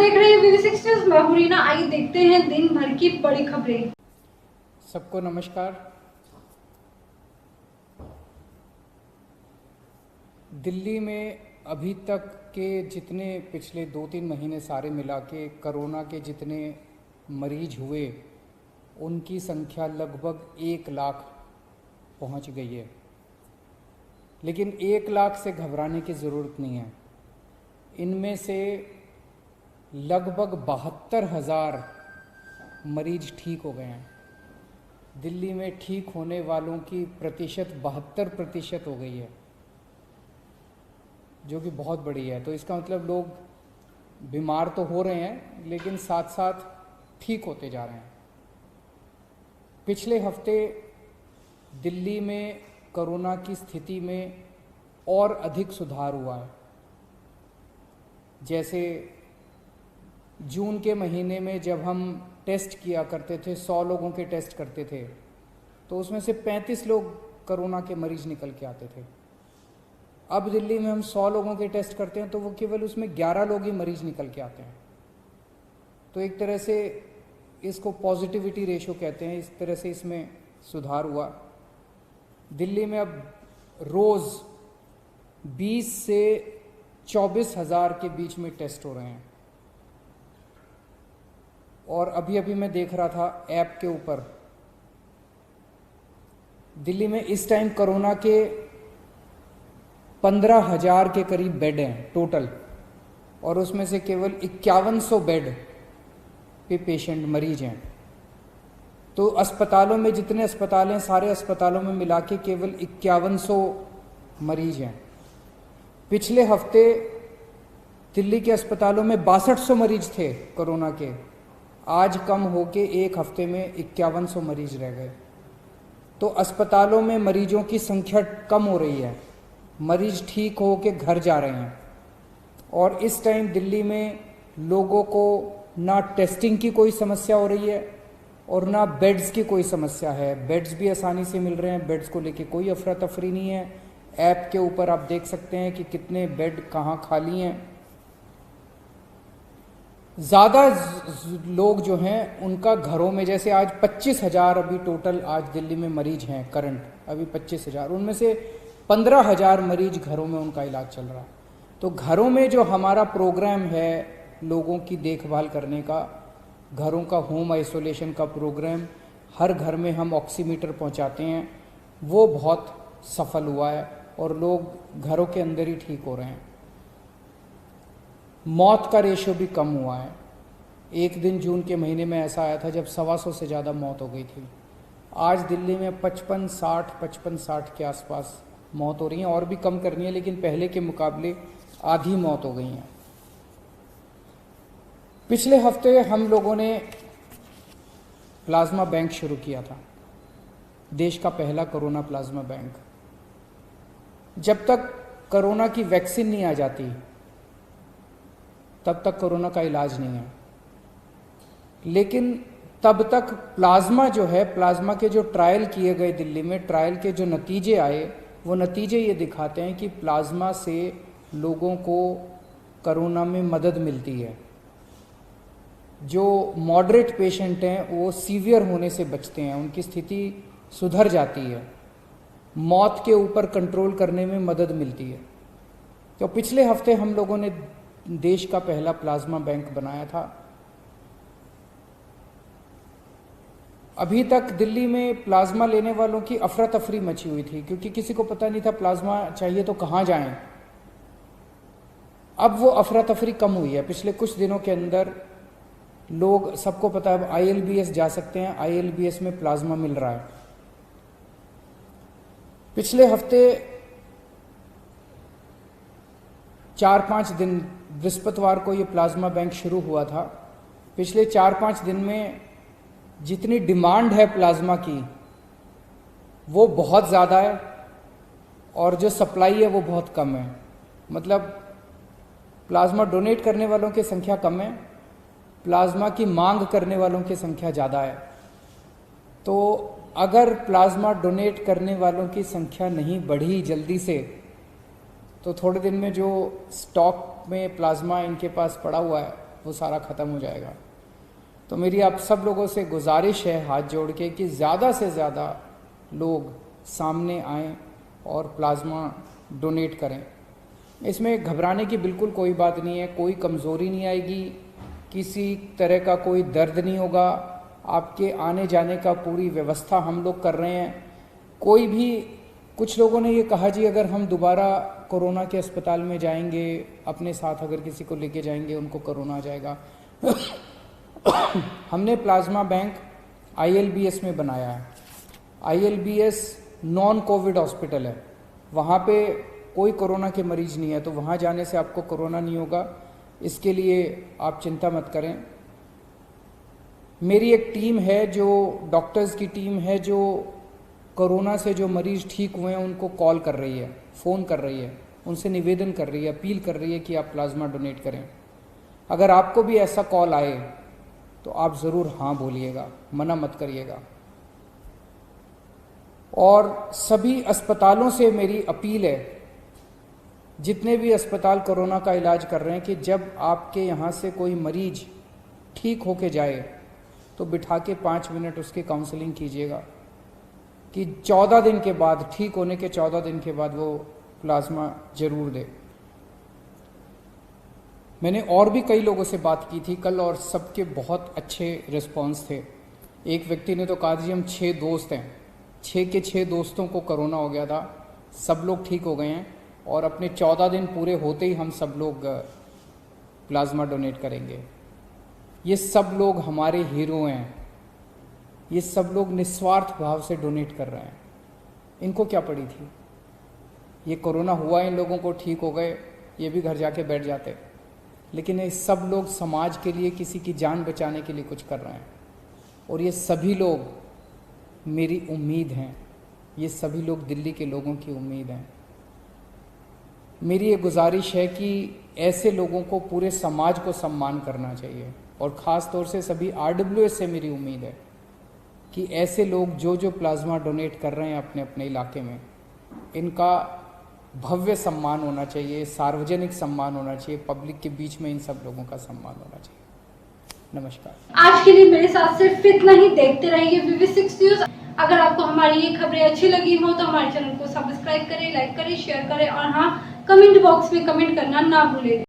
देख रहे हैं वीवी6 न्यूज़। मैं हूं रीना। आइए देखते हैं दिन भर की बड़ी खबरें। सबको नमस्कार। दिल्ली में अभी तक के जितने पिछले 2-3 महीने सारे मिला के कोरोना के जितने मरीज हुए उनकी संख्या लगभग 1 लाख पहुंच गई है। लेकिन 1 लाख से घबराने की ज़रूरत नहीं है। इनमें से लगभग 72,000 मरीज ठीक हो गए हैं। दिल्ली में ठीक होने वालों की प्रतिशत 72% हो गई है, जो कि बहुत बड़ी है। तो इसका मतलब लोग बीमार तो हो रहे हैं लेकिन साथ साथ ठीक होते जा रहे हैं। पिछले हफ्ते दिल्ली में कोरोना की स्थिति में और अधिक सुधार हुआ है। जैसे जून के महीने में जब हम टेस्ट किया करते थे, 100 लोगों के टेस्ट करते थे, तो उसमें से 35 लोग कोरोना के मरीज निकल के आते थे। अब दिल्ली में हम 100 लोगों के टेस्ट करते हैं तो वो केवल उसमें 11 लोग ही मरीज निकल के आते हैं। तो एक तरह से इसको पॉजिटिविटी रेशो कहते हैं। इस तरह से इसमें सुधार हुआ। दिल्ली में अब रोज़ 20 से 24,000 के बीच में टेस्ट हो रहे हैं। और अभी अभी मैं देख रहा था ऐप के ऊपर, दिल्ली में इस टाइम कोरोना के 15,000 के करीब बेड हैं टोटल, और उसमें से केवल 5100 बेड पे पेशेंट मरीज हैं। तो अस्पतालों में जितने अस्पताल हैं, सारे अस्पतालों में मिला के केवल 5100 मरीज हैं। पिछले हफ्ते दिल्ली के अस्पतालों में 6200 मरीज थे कोरोना के। आज कम होके एक हफ्ते में 5100 मरीज रह गए। तो अस्पतालों में मरीजों की संख्या कम हो रही है, मरीज ठीक हो के घर जा रहे हैं। और इस टाइम दिल्ली में लोगों को ना टेस्टिंग की कोई समस्या हो रही है और ना बेड्स की कोई समस्या है। बेड्स भी आसानी से मिल रहे हैं, बेड्स को लेके कोई अफरा तफरी नहीं है। ऐप के ऊपर आप देख सकते हैं कि कितने बेड कहाँ खाली हैं। ज़्यादा लोग जो हैं उनका घरों में, जैसे आज 25,000 अभी टोटल आज दिल्ली में मरीज हैं करंट, अभी 25,000, उनमें से 15,000 मरीज घरों में उनका इलाज चल रहा है। तो घरों में जो हमारा प्रोग्राम है लोगों की देखभाल करने का, घरों का होम आइसोलेशन का प्रोग्राम, हर घर में हम ऑक्सीमीटर पहुंचाते हैं, वो बहुत सफल हुआ है और लोग घरों के अंदर ही ठीक हो रहे हैं। मौत का रेशियो भी कम हुआ है। एक दिन जून के महीने में ऐसा आया था जब 125 से ज़्यादा मौत हो गई थी। आज दिल्ली में 55-60 के आसपास मौत हो रही हैं। और भी कम करनी है, लेकिन पहले के मुकाबले आधी मौत हो गई हैं। पिछले हफ्ते हम लोगों ने प्लाज्मा बैंक शुरू किया था, देश का पहला कोरोना प्लाज्मा बैंक। जब तक कोरोना की वैक्सीन नहीं आ जाती तब तक कोरोना का इलाज नहीं है। लेकिन तब तक प्लाज्मा जो है, प्लाज्मा के जो ट्रायल किए गए दिल्ली में, ट्रायल के जो नतीजे आए, वो नतीजे ये दिखाते हैं कि प्लाज्मा से लोगों को कोरोना में मदद मिलती है। जो मॉडरेट पेशेंट हैं वो सीवियर होने से बचते हैं, उनकी स्थिति सुधर जाती है, मौत के ऊपर कंट्रोल करने में मदद मिलती है। तो पिछले हफ्ते हम लोगों ने देश का पहला प्लाज्मा बैंक बनाया था। अभी तक दिल्ली में प्लाज्मा लेने वालों की अफरा तफरी मची हुई थी, क्योंकि किसी को पता नहीं था प्लाज्मा चाहिए तो कहाँ जाएं। अब वो अफरा तफरी कम हुई है। पिछले कुछ दिनों के अंदर लोग, सबको पता है, अब ILBS जा सकते हैं, ILBS में प्लाज्मा मिल रहा है। पिछले हफ्ते 4-5 दिन, बृहस्पतिवार को ये प्लाज्मा बैंक शुरू हुआ था। पिछले 4-5 दिन में जितनी डिमांड है प्लाज्मा की वो बहुत ज़्यादा है और जो सप्लाई है वो बहुत कम है। मतलब प्लाज्मा डोनेट करने वालों की संख्या कम है, प्लाज्मा की मांग करने वालों की संख्या ज़्यादा है। तो अगर प्लाज्मा डोनेट करने वालों की संख्या नहीं बढ़ी जल्दी से, तो थोड़े दिन में जो स्टॉक में प्लाज्मा इनके पास पड़ा हुआ है वो सारा ख़त्म हो जाएगा। तो मेरी आप सब लोगों से गुजारिश है हाथ जोड़ के कि ज़्यादा से ज़्यादा लोग सामने आएँ और प्लाज्मा डोनेट करें। इसमें घबराने की बिल्कुल कोई बात नहीं है, कोई कमज़ोरी नहीं आएगी, किसी तरह का कोई दर्द नहीं होगा। आपके आने जाने का पूरी व्यवस्था हम लोग कर रहे हैं। कोई भी, कुछ लोगों ने ये कहा जी अगर हम दोबारा कोरोना के अस्पताल में जाएंगे, अपने साथ अगर किसी को लेके जाएंगे उनको कोरोना आ जाएगा। हमने प्लाज्मा बैंक ILBS में बनाया है। ILBS नॉन कोविड हॉस्पिटल है, वहाँ पे कोई कोरोना के मरीज नहीं है, तो वहाँ जाने से आपको कोरोना नहीं होगा, इसके लिए आप चिंता मत करें। मेरी एक टीम है, जो डॉक्टर्स की टीम है, जो कोरोना से जो मरीज ठीक हुए हैं उनको कॉल कर रही है, फ़ोन कर रही है, उनसे निवेदन कर रही है, अपील कर रही है कि आप प्लाज्मा डोनेट करें। अगर आपको भी ऐसा कॉल आए तो आप ज़रूर हाँ बोलिएगा, मना मत करिएगा। और सभी अस्पतालों से मेरी अपील है, जितने भी अस्पताल कोरोना का इलाज कर रहे हैं, कि जब आपके यहाँ से कोई मरीज ठीक होके जाए तो बिठा के 5 मिनट उसकी काउंसलिंग कीजिएगा कि 14 दिन के बाद, ठीक होने के 14 दिन के बाद वो प्लाज्मा जरूर दे। मैंने और भी कई लोगों से बात की थी कल और सबके बहुत अच्छे रिस्पांस थे। एक व्यक्ति ने तो कहा जी हम 6 दोस्त हैं, 6 के 6 दोस्तों को कोरोना हो गया था, सब लोग ठीक हो गए हैं और अपने 14 दिन पूरे होते ही हम सब लोग प्लाज्मा डोनेट करेंगे। ये सब लोग हमारे हीरो हैं, ये सब लोग निस्वार्थ भाव से डोनेट कर रहे हैं। इनको क्या पड़ी थी, ये कोरोना हुआ, इन लोगों को ठीक हो गए, ये भी घर जाके बैठ जाते, लेकिन ये सब लोग समाज के लिए, किसी की जान बचाने के लिए कुछ कर रहे हैं। और ये सभी लोग मेरी उम्मीद हैं, ये सभी लोग दिल्ली के लोगों की उम्मीद हैं। मेरी ये गुजारिश है कि ऐसे लोगों को पूरे समाज को सम्मान करना चाहिए और ख़ास तौर से सभी RWS से मेरी उम्मीद है कि ऐसे लोग जो प्लाज्मा डोनेट कर रहे हैं अपने अपने इलाके में, इनका भव्य सम्मान होना चाहिए, सार्वजनिक सम्मान होना चाहिए, पब्लिक के बीच में इन सब लोगों का सम्मान होना चाहिए। नमस्कार। आज के लिए मेरे साथ सिर्फ इतना ही। देखते रहिए VV6 न्यूज। अगर आपको हमारी ये खबरें अच्छी लगी हो तो हमारे चैनल को सब्सक्राइब करें, लाइक करें, शेयर करें और हाँ, कमेंट बॉक्स में कमेंट करना ना भूलें।